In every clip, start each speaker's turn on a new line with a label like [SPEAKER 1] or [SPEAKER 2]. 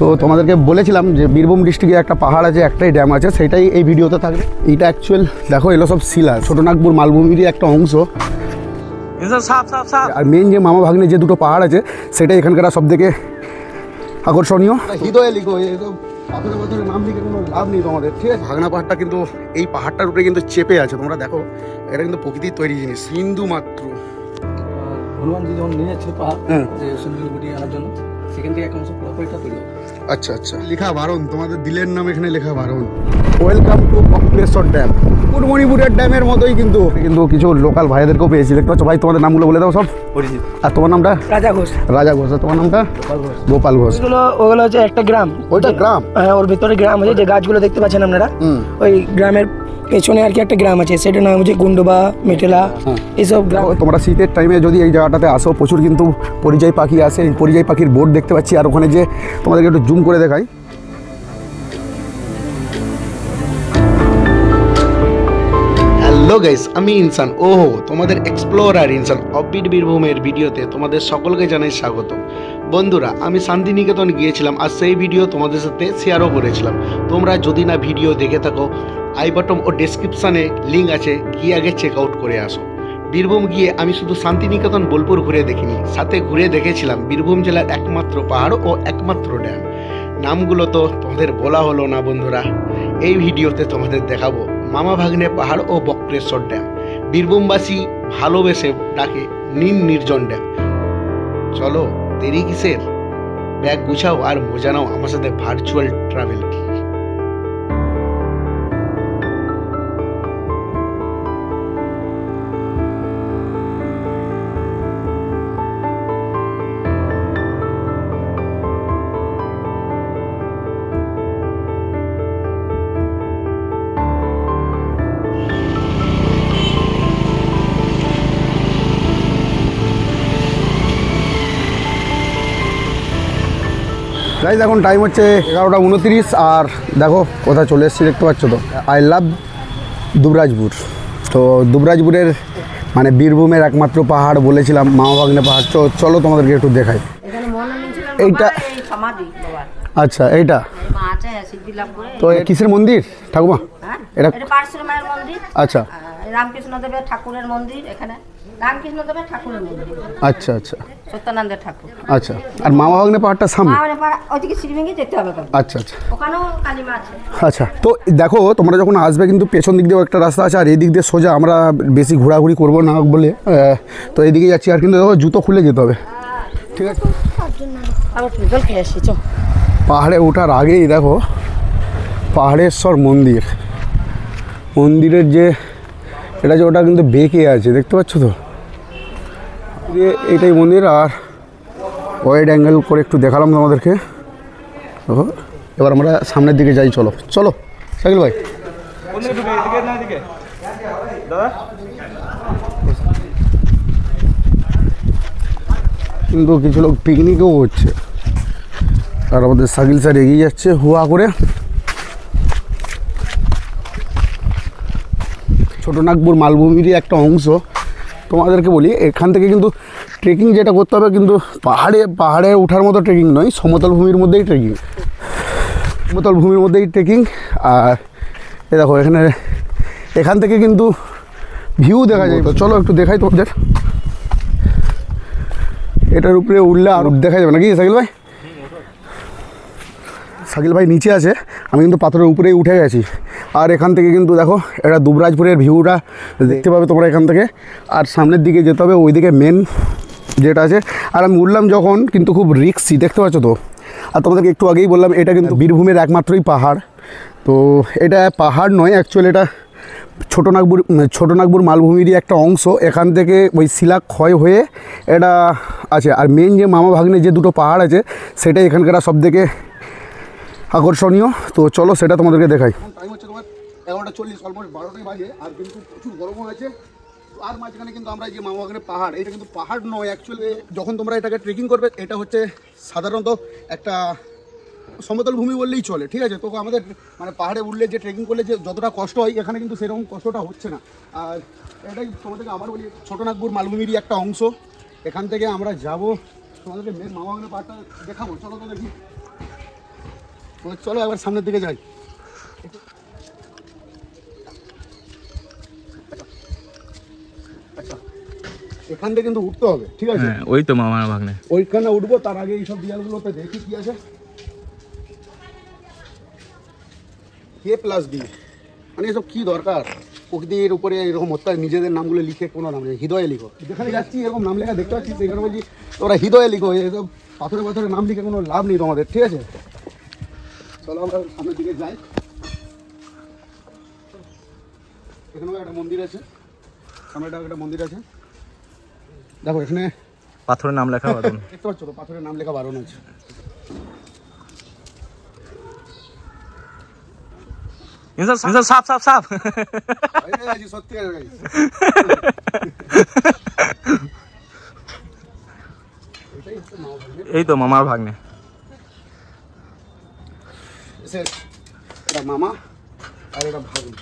[SPEAKER 1] তো তোমাদেরকে বলেছিলাম যে বীরভূম ডিস্ট্রিক্টে একটা পাহাড় আছে, একটাই ড্যাম আছে, সেটাই এই ভিডিওতে থাকবে। এইটা অ্যাকচুয়াল দেখো এগুলো সব শিলা, ছোটনাগপুর মালভূমিরই একটা অংশ। আর মেন যে মামা ভাগ্নে যে দুটো পাহাড় আছে সেটাই এখানকার সবথেকে আকর্ষণীয়। হৃদয়ে লিখো, নাম লিখে কোনো লাভ নেই তোমাদের, ঠিক আছে? ভাগনা পাহাড়টা কিন্তু এই পাহাড়টার উপরে কিন্তু চেপে আছে, তোমরা দেখো এটা কিন্তু প্রকৃতির তৈরি জিনিস, হিন্দু মাত্র।
[SPEAKER 2] হনুমানজি যখন নিয়ে যাচ্ছিল পাহাড় যে সুন্দর গুটি আনার জন্য, সেখান থেকে একটা অংশ পুরোপুরিটা তৈরি।
[SPEAKER 1] আচ্ছা আচ্ছা, লেখা বারণ, তোমাদের দিলের নাম এখানে লেখা বারণ। Welcome to Bakreshwar dam. মণিপুরের ড্যামের মতোই কিন্তু কিছু লোকাল ভাইদেরকেও পেয়েছি, দেখতে পাচ্ছ। ভাই তোমাদের নামগুলো বলে দাও সব। আর তোমার নামটা?
[SPEAKER 2] রাজা ঘোষ।
[SPEAKER 1] রাজা ঘোষ। আর তোমার নামটা? গোপাল ঘোষ।
[SPEAKER 2] ওগুলো হচ্ছে একটা গ্রাম।
[SPEAKER 1] ওইটা গ্রাম?
[SPEAKER 2] হ্যাঁ, ওর ভিতরে গ্রাম আছে, যে গাছগুলো দেখতে পাচ্ছেন আপনারা, ওই গ্রামের পেছনে আর কি একটা গ্রাম আছে, সেটার নাম হচ্ছে গুন্ডবা, মেটেলা, এইসব গ্রাম।
[SPEAKER 1] তোমরা শীতের টাইমে যদি এই জায়গাটাতে আসো, প্রচুর কিন্তু পরিযায়ী পাখি আসে। এই পরিযায়ী পাখির বোর্ড দেখতে পাচ্ছি। আর ওখানে যে তোমাদেরকে একটু জুম করে দেখাই, হ্যালো গাইস, আমি ইনসান। ওহো, তোমাদের এক্সপ্লোরার ইনসান অফবিট বীরভূমের ভিডিওতে তোমাদের সকলকে জানাই স্বাগত। বন্ধুরা, আমি শান্তিনিকেতন গিয়েছিলাম আর সেই ভিডিও তোমাদের সাথে শেয়ারও করেছিলাম। তোমরা যদি না ভিডিও দেখে থাকো, আই বটম ও ডেসক্রিপশানে লিঙ্ক আছে, গিয়ে আগে চেক আউট করে আসো। বীরভূম গিয়ে আমি শুধু শান্তিনিকেতন বোলপুর ঘুরে দেখিনি, সাথে ঘুরে দেখেছিলাম বীরভূম জেলার একমাত্র পাহাড় ও একমাত্র ড্যাম। নামগুলো তো তোমাদের বলা হলো না বন্ধুরা, এই ভিডিওতে তোমাদের দেখাবো মামা ভাগ্নে পাহাড় ও বক্রেশ্বর ড্যাম। বীরভূমবাসী ভালোবেসে ডাকে নীল নির্জন ড্যাম। চলো, দেরি কিসের? ব্যাগ গুছাও আর মজা নাও আমার সাথে ভার্চুয়াল ট্রাভেল। গাইস, এখন টাইম হচ্ছে 11:29 আর দেখো কোথায় চলে এসেছি, দেখতে পাচ্ছ তো। I love Dubrajpur. তো দুবরাজপুরের মানে বীরভূমের একমাত্র পাহাড় বলেছিলাম মামা ভাগ্নে পাহাড়। চলো তোমাদেরকে একটু দেখাই। এইটা আচ্ছা, এইটা তো কিসের মন্দির ঠাকুমা? এটা আচ্ছা,
[SPEAKER 3] রামকৃষ্ণদেবের ঠাকুরের মন্দির এখানে। রামকৃষ্ণদেবের ঠাকুরের মন্দির।
[SPEAKER 1] আচ্ছা আচ্ছা,
[SPEAKER 3] সত্যনারায়ণের ঠাকুর।
[SPEAKER 1] আচ্ছা, আর মামা ভাগ্নে পাহাড়টা সামনে?
[SPEAKER 3] ওইদিকে সিঁড়ি যেতে হবে।
[SPEAKER 1] আচ্ছা আচ্ছা,
[SPEAKER 3] ওখানেও কালীমা আছে।
[SPEAKER 1] আচ্ছা, তো দেখো তোমরা যখন আসবে কিন্তু পেছন দিক দিয়েও একটা রাস্তা আছে, আর এই দিক দিয়ে সোজা। আমরা বেশি ঘোরাঘুরি করবো না বলে তো এইদিকে যাচ্ছি। আর কিন্তু দেখো জুতো খুলে যেতে হবে, ঠিক আছে? পাহাড়ে ওঠার আগেই দেখো পাহাড়েশ্বর মন্দির। মন্দিরের যে এটা যে ওটা কিন্তু বেঁকে আছে, দেখতে পাচ্ছ তো। এইটাই মন্দির। আর ওয়াইড অ্যাঙ্গেল করে একটু দেখালাম তোমাদেরকে। দেখো, এবার আমরা সামনের দিকে যাই। চলো চলো সাইকেল ভাই। কিন্তু কিছু লোক পিকনিকও করছে, আর আমাদের সাইকেল স্যার এগিয়ে যাচ্ছে হুয়া করে। ছোটনাগপুর মালভূমিরই একটা অংশ। তোমাদেরকে বলি, এখান থেকে কিন্তু ট্রেকিং যেটা করতে হবে, কিন্তু পাহাড়ে ওঠার মতো ট্রেকিং নয়, সমতল ভূমির মধ্যেই ট্রেকিং। সমতল ভূমির মধ্যেই ট্রেকিং। আর এ দেখো এখান থেকে কিন্তু ভিউ দেখা যায়। তো চলো একটু দেখাই তোমাদের। এটার উপরে উঠলে আর দেখা যাবে নাকি সাইকেল ভাই? সাইকেল ভাই নিচে আছে, আমি কিন্তু পাথরের উপরেই উঠে গেছি। আর এখান থেকে কিন্তু দেখো এটা দুবরাজপুরের ভিউটা দেখতে পাবে তোমরা এখান থেকে। আর সামনের দিকে যেতে হবে, ওইদিকে মেন যেটা আছে। আর আমি উঠলাম যখন কিন্তু খুব রিস্কি, দেখতে পাচ্ছ তো। আর তোমাদেরকে একটু আগেই বললাম এটা কিন্তু বীরভূমের একমাত্রই পাহাড়। তো এটা পাহাড় নয়, অ্যাকচুয়ালি এটা ছোটনাগপুর মালভূমিরই একটা অংশ। এখান থেকে ওই শিলা ক্ষয় হয়ে এটা আছে। আর মেন যে মামা ভাগ্নে যে দুটো পাহাড় আছে সেটাই এখানকার সবথেকে আকর্ষণীয়। তো চলো সেটা তোমাদেরকে দেখাই। টাইম হচ্ছে তোমার 11:40, অলমোস্ট 12টাই বাজে। আর কিন্তু প্রচুর গরমও আছে। আর মাঝখানে কিন্তু আমরা যে মামা ভাগ্নে পাহাড়, এটা কিন্তু পাহাড় নয় অ্যাকচুয়ালি। যখন তোমরা এটাকে ট্রেকিং করবে, এটা হচ্ছে সাধারণত একটা সমতল ভূমি বললেই চলে, ঠিক আছে? তো আমাদের মানে পাহাড়ে উঠলে যে ট্রেকিং করলে যে যতটা কষ্ট হয়, এখানে কিন্তু সেরকম কষ্টটা হচ্ছে না। আর এটাই তোমাদেরকে আবার বলি, ছোটনাগপুর মালভূমিরই একটা অংশ। এখান থেকে আমরা যাব, তোমাদেরকে মেন মামা ভাগ্নে পাহাড়টা দেখাবো। চলো তো দেখি। চলো আবার সামনের দিকে যাই। আচ্ছা এখান থেকে কিন্তু উঠতে হবে, ঠিক আছে?
[SPEAKER 4] ওই তো মামার ভাগ্নে,
[SPEAKER 1] ওইখানে উঠবো, তার আগে এইসব দিয়ালগুলোতে দেখি কি আছে। K+D মানে এসব কি দরকার? প্রকৃতির উপরে এরকম অত্যাচার, নিজেদের নামগুলো লিখে কোনো নাম নেই, হৃদয়ে লিখো। যেখানে যাচ্ছি এরকম নাম লেখা দেখতে পাচ্ছি, সেখানে বলছি তোরা হৃদয়ে লিখো, এসব পাথরে পাথরে নাম লিখে কোনো লাভ নেই তোমাদের, ঠিক আছে? চলো আমরা সামনের দিকে যাই। এখানেও একটা মন্দির আছে, সামনে একটা মন্দির আছে। দেখো এখানে
[SPEAKER 4] পাথরের নাম লেখা বারণ।
[SPEAKER 1] দেখতে পাচ্ছ তো পাথরের নাম লেখা বারণ আছে।
[SPEAKER 4] সাপ সাপ সাপ।
[SPEAKER 1] সত্যি
[SPEAKER 4] এই তো মামার ভাগ্নে।
[SPEAKER 1] এটা মামা আর এটা ভাগ্নে,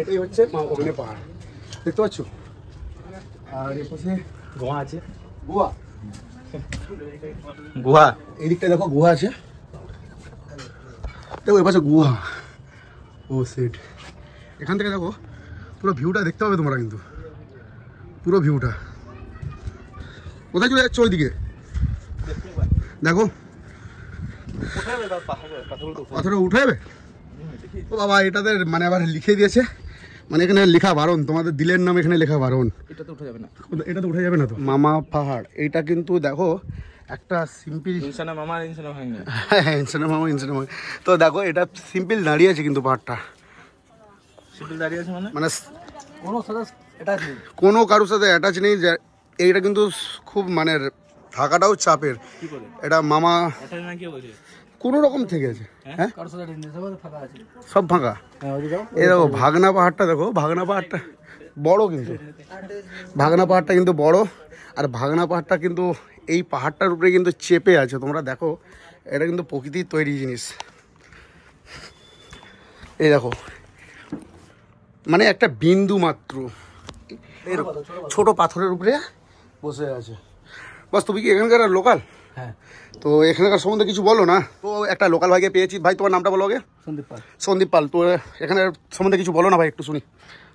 [SPEAKER 1] এটাই হচ্ছে মা ভাগ্নে পাহাড়, দেখতে পাচ্ছ? আর এর পাশে
[SPEAKER 4] গোয়া আছে,
[SPEAKER 1] গুহা,
[SPEAKER 4] গুহা
[SPEAKER 1] এই দিকটা দেখো গুহা আছে, দেখো এর পাশে গুহা। ও সেট, এখান থেকে দেখো পুরো ভিউটা দেখতে পাবে তোমরা, কিন্তু পুরো ভিউটা। কোথায় চলে যাচ্ছ? ওইদিকে দেখো পাথরে উঠে যাবে। ও বাবা, এটাতে মানে আবার লিখে দিয়েছে, মানে এখানে লেখা বারণ, তোমাদের দিলের নাম এখানে লেখা বারণ।
[SPEAKER 4] এটা তো উঠে যাবে না,
[SPEAKER 1] এটা তো উঠে যাবে না তো। মামা পাহাড় এইটা কিন্তু দেখো একটা সিম্পল,
[SPEAKER 4] ইনসানা মামার ইনসানা ভাগ্নে।
[SPEAKER 1] হ্যাঁ ইনসানা মামা, ইনসানা মামা। তো দেখো এটা সিম্পল দাঁড়িয়ে আছে কিন্তু পাহাড়টা,
[SPEAKER 4] সিম্পল দাঁড়িয়ে আছে মানে
[SPEAKER 1] কোনো কারোর সাথে অ্যাটাচ নেই। যে এইটা কিন্তু খুব মানে থাকাটাও চাপের। এটা মামা কোনো রকম থেকে আছে, হ্যাঁ সব ফাঁকা। এই দেখো ভাগনা পাহাড়টা, দেখো ভাগনা পাহাড়টা বড়, কিন্তু ভাগনা পাহাড়টা কিন্তু বড়। আর ভাগনা পাহাড়টা কিন্তু এই পাহাড়টার উপরে কিন্তু চেপে আছে, তোমরা দেখো এটা কিন্তু প্রকৃতির তৈরি জিনিস। এই দেখো মানে একটা বিন্দু মাত্র এরকম ছোট পাথরের উপরে বসে আছে। বাস তুমি কি এখানকার লোকাল?
[SPEAKER 2] হ্যাঁ।
[SPEAKER 1] তো এখানকার সম্বন্ধে কিছু বলো না। তো একটা লোকাল ভাইকে পেয়েছি। ভাই তোমার নামটা বলো আগে।
[SPEAKER 2] সন্দীপ পাল।
[SPEAKER 1] সন্দীপ পাল। তো এখানের সম্বন্ধে কিছু বলো না ভাই, একটু শুনি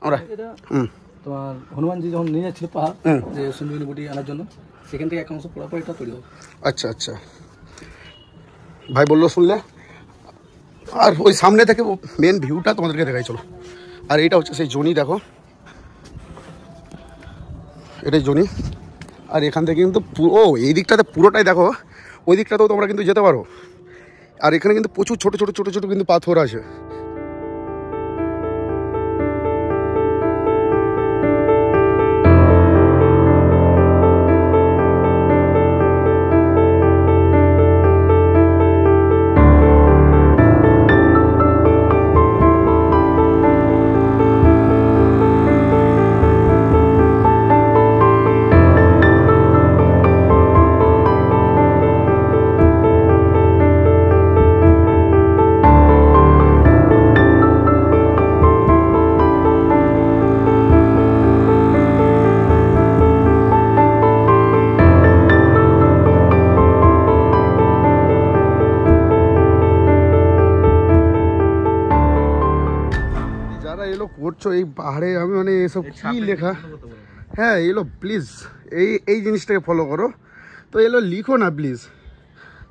[SPEAKER 1] আমরা।
[SPEAKER 2] তোমার হনুমানজি যখন নিয়ে যাচ্ছিল পাহাড় যে সঞ্জীবনী বুটি আনার জন্য, সেখান থেকে এক অংশ পড়ার এটা তৈরি হবে।
[SPEAKER 1] আচ্ছা আচ্ছা, ভাই বললো শুনলে। আর ওই সামনে থেকে মেন ভিউটা তোমাদেরকে দেখাই চলো। আর এইটা হচ্ছে সেই জনি, দেখো এটাই জনি। আর এখান থেকে কিন্তু পুরো এই দিকটাতে পুরোটাই দেখো, ওই দিকটাতেও তোমরা কিন্তু যেতে পারো। আর এখানে কিন্তু প্রচুর ছোট ছোট ছোট ছোট কিন্তু পাথর আছে। এলো করছো এই পাহাড়ে, আমি মানে এসব কি লেখা। হ্যাঁ এলো প্লিজ এই জিনিসটাকে ফলো করো। তো এলো লিখো না প্লিজ,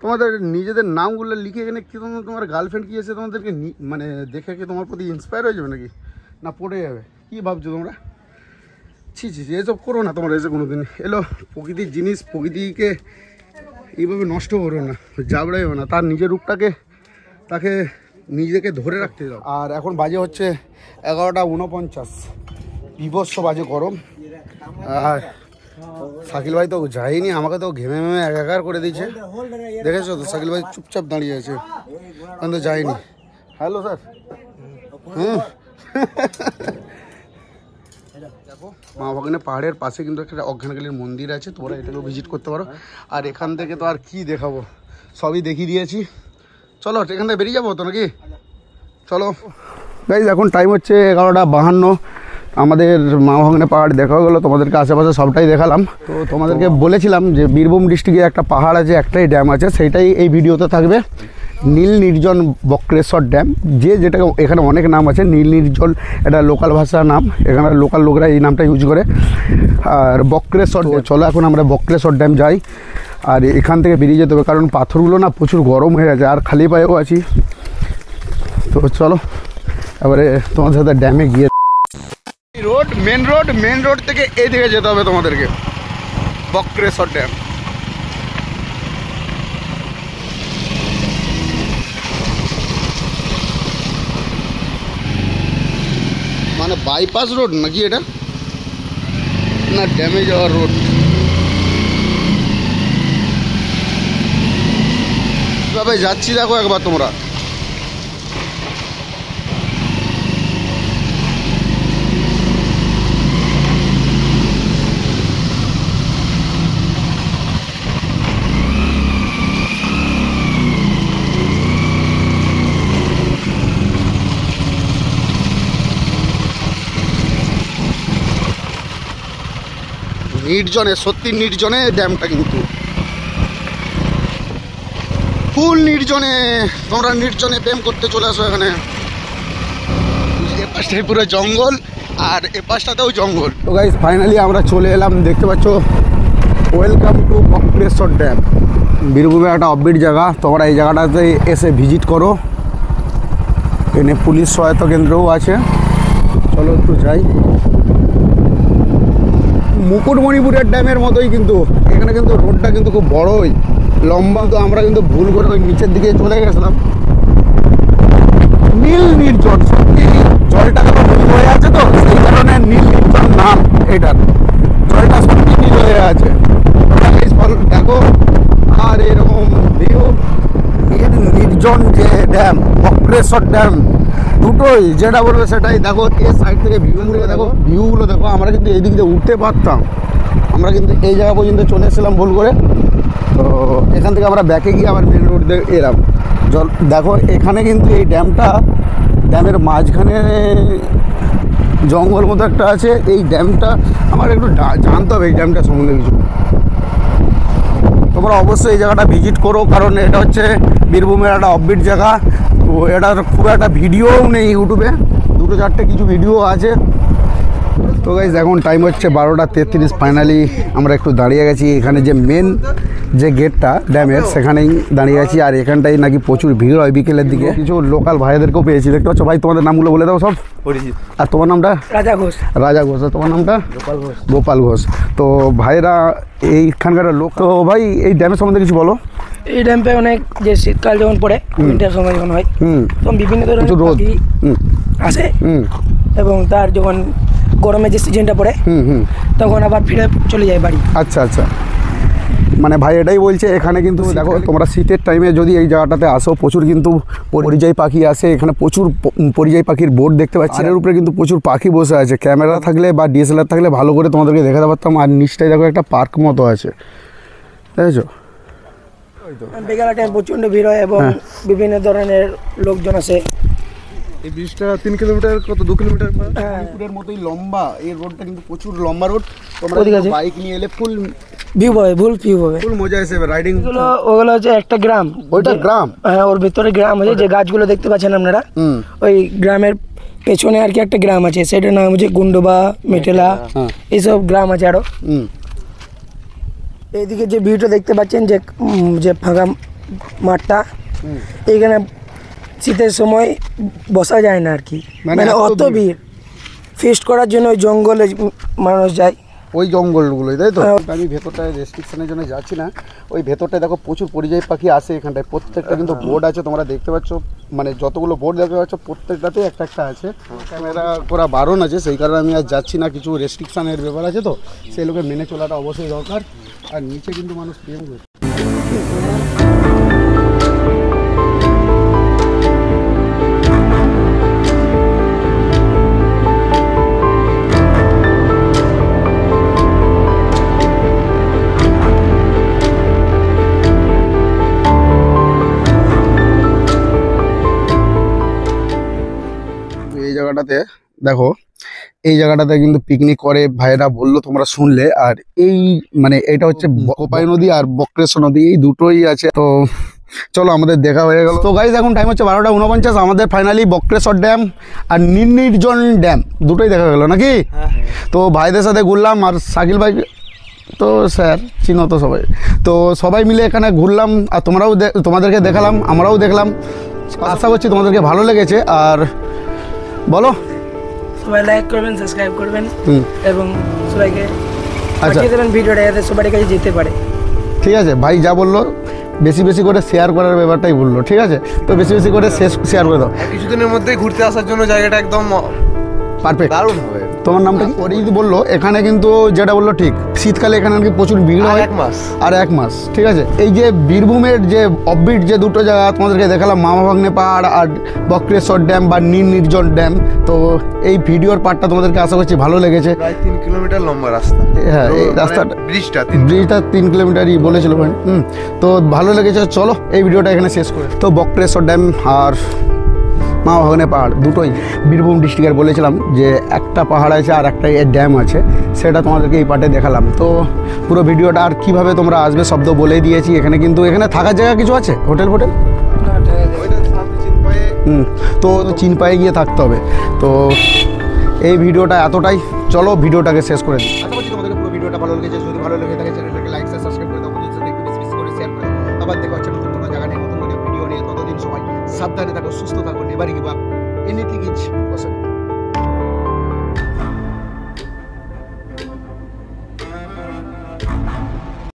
[SPEAKER 1] তোমাদের নিজেদের নামগুলো লিখে এখানে কি তোমার গার্লফ্রেন্ড কি আছে তোমাদেরকে মানে দেখে কি তোমার প্রতি ইন্সপায়ার হয়ে যাবে নাকি, না পড়ে যাবে? কি ভাবছো তোমরা? ছি ছি এসব করো না তোমরা, এসে কোনো দিন। এলো প্রকৃতির জিনিস, প্রকৃতিকে এইভাবে নষ্ট করো না, জাবড়াইও না। তার নিজের রূপটাকে তাকে নিজেকে ধরে রাখতে দাও। আর এখন বাজে হচ্ছে 11:49, বিভৎস বাজে গরম। আর শাকিল ভাই তো যায়নি, আমাকে তো ঘেমে ঘেমে একাকার করে দিয়েছে। দেখেছো তো শাকিল ভাই চুপচাপ দাঁড়িয়ে আছে, কিন্তু যায়নি। Hello sir. দেখো মা ভাগ্নে পাহাড়ের পাশে কিন্তু একটা অজ্ঞানকালীর মন্দির আছে, তোমরা এটাকেও ভিজিট করতে পারো। আর এখান থেকে তো আর কি দেখাবো, সবই দেখিয়ে দিয়েছি। চলো এখান থেকে বেরিয়ে যাবো তো নাকি? চলো গাইজ, এখন টাইম হচ্ছে 11:52। আমাদের মা ভাগ্নে পাহাড় দেখা গেলো, তোমাদেরকে আশেপাশে সবটাই দেখালাম। তো তোমাদেরকে বলেছিলাম যে বীরভূম ডিস্ট্রিক্টে একটা পাহাড় আছে, একটাই ড্যাম আছে, সেইটাই এই ভিডিওতে থাকবে। নীল নির্জন বক্রেশ্বর ড্যাম, যেটাকে এখানে অনেক নাম আছে। নীল নির্জন এটা লোকাল ভাষার নাম, এখানে লোকাল লোকরা এই নামটা ইউজ করে। আর বক্রেশ্বর, চলো এখন আমরা বক্রেশ্বর ড্যাম যাই। আর এখান থেকে বেরিয়ে যেতে হবে, কারণ পাথরগুলো না প্রচুর গরম হয়ে গেছে, আর খালি পায়েও আছি। তো চলো এবারে তোমাদের সাথে ড্যামে গিয়ে মেন রোড থেকে এই দিকে যেতে হবে তোমাদেরকে, বক্রেশ্বর ড্যাম। মানে বাইপাস রোড নাকি এটা, না ড্যামে যাওয়ার রোড? কিভাবে যাচ্ছি দেখো একবার তোমরা। নির্জনে, সত্যি নির্জনে ড্যামটা, কিন্তু ফুল নির্জনে। তোমরা নির্জনে প্রেম করতে চলে আসো এখানে। এ পাশটায় পুরো জঙ্গল আর এ পাশটাতেও জঙ্গল। তো গাইস ফাইনালি আমরা চলে এলাম, দেখতে পাচ্ছ। Welcome to Bakreshwar dam. বীরভূমের একটা অফবিট জায়গা, তোমরা এই জায়গাটাতে এসে ভিজিট করো। এখানে পুলিশ সহায়তা কেন্দ্রও আছে। চলো একটু যাই। মুকুটমণিপুরের ড্যামের মতোই, কিন্তু এখানে কিন্তু রোডটা কিন্তু খুব বড়ই লম্বা। তো আমরা কিন্তু ভুল করে ওই নিচের দিকে চলে গেছিলাম। নীল নির্জন, সত্যি জলটা তো নীল হয়ে আছে, তো সেই কারণে নীল নির্জন নাম এটার। জলটা সত্যি নীল হয়ে আছে, দেখো। আর এরকম ভিউ, নির্জন যে ড্যাম, বক্রেশ্বর ড্যাম, দুটোই যেটা বলবে সেটাই। দেখো এই সাইড থেকে ভিউগুলো দেখো, ভিউগুলো দেখো। আমরা কিন্তু এই দিক দিয়ে উঠতে পারতাম, আমরা কিন্তু এই জায়গা পর্যন্ত চলে এসেছিলাম ভুল করে। তো এখান থেকে আমরা ব্যাকে গিয়ে আবার মেন রোড দিয়ে এলাম। জল দেখো, এখানে কিন্তু এই ড্যামের মাঝখানে জঙ্গল মতো একটা আছে। এই ড্যামটা আমার একটু জানতে হবে, এই ড্যামটা সম্বন্ধে কিছু। তোমরা অবশ্যই এই জায়গাটা ভিজিট করো, কারণ এটা হচ্ছে বীরভূমের একটা অফবিট জায়গা। তো এটার খুব একটা ভিডিওও নেই ইউটিউবে, 2-4টে কিছু ভিডিও আছে। তো গাইজ এখন টাইম হচ্ছে 12:33। ফাইনালি আমরা একটু দাঁড়িয়ে গেছি এখানে, যে মেন যে গেটটা ড্যামের, সেখানেই দাঁড়িয়ে গেছি। আর এখানটাই নাকি প্রচুর ভিড় হয় বিকেলের দিকে। কিছু লোকাল ভাইদেরকেও পেয়েছি, দেখতে পাচ্ছ। ভাই তোমাদের নামগুলো বলে দাও সব।
[SPEAKER 4] অরিজিৎ।
[SPEAKER 1] আর তোমার নামটা?
[SPEAKER 2] রাজা ঘোষ।
[SPEAKER 1] রাজা ঘোষ। আর তোমার নামটা?
[SPEAKER 4] গোপাল ঘোষ।
[SPEAKER 1] গোপাল ঘোষ। তো ভাইরা এইখানকার লোক। তো ভাই এই ড্যামের সম্বন্ধে কিছু বলো।
[SPEAKER 2] এই ড্যামে অনেক, যে শীতকাল যখন পড়ে, উইন্টার সময় যখন হয়, তখন বিভিন্ন ধরনের
[SPEAKER 1] রোদ
[SPEAKER 2] পাখি আসে। এবং তার যখন গরমের যে সিজনটা পড়ে, তখন আবার ফিরে চলে যায় বাড়ি।
[SPEAKER 1] আচ্ছা আচ্ছা, মানে ভাই এটাই বলছে। এখানে কিন্তু দেখো, তোমরা শীতের টাইমে যদি এই জায়গাটাতে আসো, প্রচুর কিন্তু পরিযায়ী পাখি আসে। এখানে প্রচুর পরিযায়ী পাখির বোর্ড দেখতে পাচ্ছি। এর উপরে কিন্তু প্রচুর পাখি বসে আছে। ক্যামেরা থাকলে বা ডিএসএলআর থাকলে ভালো করে তোমাদেরকে দেখাতে পারতাম। আর নিচটাই দেখো একটা পার্ক মতো আছে, দেখেছো?
[SPEAKER 2] বিকালের টাইম প্রচণ্ড ভিড় হয় এবং বিভিন্ন ধরনের লোকজন আসে।
[SPEAKER 1] এই ব্রিজটা 3 কিলোমিটার, কত 2 কিলোমিটার পুরের মতোই লম্বা। এই রোডটা কিন্তু প্রচুর লম্বা রোড। তোমরা বাইক নিয়ে এলে ফুল
[SPEAKER 2] ভিউ পাবে, ফুল
[SPEAKER 1] মজা আসে রাইডিং।
[SPEAKER 2] ওগুলো হচ্ছে একটা গ্রাম।
[SPEAKER 1] ওইটা গ্রাম?
[SPEAKER 2] হ্যাঁ, ওর ভিতরে গ্রাম আছে। যে গাছগুলো দেখতে পাচ্ছেন আপনারা, ওই গ্রামের পেছনে আর কি একটা গ্রাম আছে, সেটার নাম হচ্ছে গুন্ডবা, মেটেলা, এইসব গ্রাম আছে আরো। এইদিকে যে ভিউটা দেখতে পাচ্ছেন, যে ফাঁকা মাঠটা, এইখানে শীতের সময় বসা যায় না আর কি, মানে অত ভিড়। ফিস্ট করার জন্য ওই জঙ্গলে মানুষ যায়,
[SPEAKER 1] ওই জঙ্গলগুলোই, তাই তো? আমি ভেতরটায় রেস্ট্রিকশনের জন্য যাচ্ছি না। ওই ভেতরটায় দেখো প্রচুর পরিযায়ী পাখি আসে এখানটায়। প্রত্যেকটা কিন্তু বোর্ড আছে, তোমরা দেখতে পাচ্ছ। মানে যতগুলো বোর্ড দেখতে পাচ্ছ, প্রত্যেকটাতেই একটা একটা আছে। ক্যামেরা করা বারণ আছে, সেই কারণে আমি আর যাচ্ছি না। কিছু রেস্ট্রিকশানের ব্যাপার আছে, তো সেই লোকের মেনে চলাটা অবশ্যই দরকার। আর নিচে কিন্তু মানুষ প্রেম করছে। দেখো, এই জায়গাটাতে কিন্তু পিকনিক করে ভাইয়েরা, বললো তোমরা শুনলে। আর এই মানে এটা হচ্ছে কোপাই নদী আর বক্রেশ্বর নদী, এই দুটোই আছে। তো চলো আমাদের দেখা হয়ে গেল। তো গাইজ এখন টাইম হচ্ছে 12:49, আমাদের ফাইনালি বক্রেশ্বর ড্যাম আর নির্জন ড্যাম দুটোই দেখা গেলো নাকি। তো ভাইদের সাথে ঘুরলাম আর শাকিল ভাই তো স্যার চিনো তো সবাই, তো সবাই মিলে এখানে ঘুরলাম আর তোমাদেরকে দেখালাম, আমরাও দেখলাম। আশা করছি তোমাদেরকে ভালো লেগেছে। আর বলো,
[SPEAKER 2] সবাই লাইক করবেন, সাবস্ক্রাইব করবেন এবং সবাইকে
[SPEAKER 1] আচ্ছা
[SPEAKER 2] পাঠিয়ে দেবেন ভিডিওটা, যাতে সবার কাছে যেতে পারে।
[SPEAKER 1] ঠিক আছে, ভাই যা বললো বেশি বেশি করে শেয়ার করার ব্যাপারটাই বললো, ঠিক আছে। তো বেশি বেশি করে শেয়ার করে দাও।
[SPEAKER 5] কিছুদিনের মধ্যেই ঘুরতে আসার জন্য জায়গাটা একদম
[SPEAKER 1] পারফেক্ট,
[SPEAKER 5] দারুণ হবে।
[SPEAKER 1] তোমার নামটা কি? ওরে যদি বললো এখানে কিন্তু যেটা বললো ঠিক, শীতকালে এখানে আর কি প্রচুর ভিড় হয়। আর এক মাস ঠিক আছে। এই যে বীরভূমের যে অফবিট যে দুটো জায়গা তোমাদেরকে দেখালাম, মামা ভাগ্নে পাহাড় আর বক্রেশ্বর ড্যাম বা নির্জন ড্যাম, তো এই ভিডিওর পার্টটা তোমাদেরকে আশা করছি ভালো লেগেছে।
[SPEAKER 5] প্রায় 3 কিলোমিটার লম্বা রাস্তা।
[SPEAKER 1] হ্যাঁ, এই রাস্তাটা ব্রিজটা 3 কিলোমিটারই বলেছিল ভাই। তো ভালো লেগেছে। চলো এই ভিডিওটা এখানে শেষ করে। তো বক্রেশ্বর ড্যাম আর মা ভাগ্নে পাহাড় দুটোই বীরভূম ডিস্ট্রিক্টের, বলেছিলাম যে একটা পাহাড় আছে আর একটা ড্যাম আছে, সেটা তোমাদেরকে এই পার্টে দেখালাম। তো পুরো ভিডিওটা আর কীভাবে তোমরা আসবে শব্দ বলে দিয়েছি। এখানে কিন্তু এখানে থাকার জায়গা কিছু আছে, হোটেল তো চিনপায়ে গিয়ে থাকতে হবে। তো এই ভিডিওটা এতটাই, চলো ভিডিওটাকে শেষ করে দিই। আশা করছি তোমাদের পুরো ভিডিওটা ভালো লেগেছে। যদি ভালো লেগে থাকে চ্যানেলটাকে লাইক সাবস্ক্রাইব করে দাও, বন্ধুদের সাথে একটু বেশি বেশি করে শেয়ার করে দাও। আবার দেখা হচ্ছে নতুন কোনো জায়গা নিয়ে, নতুন কোনো ভিডিও নিয়ে। ততদিন সবাই সাবধানে থাকো, সুস্থ থাকো, never give up, anything is possible.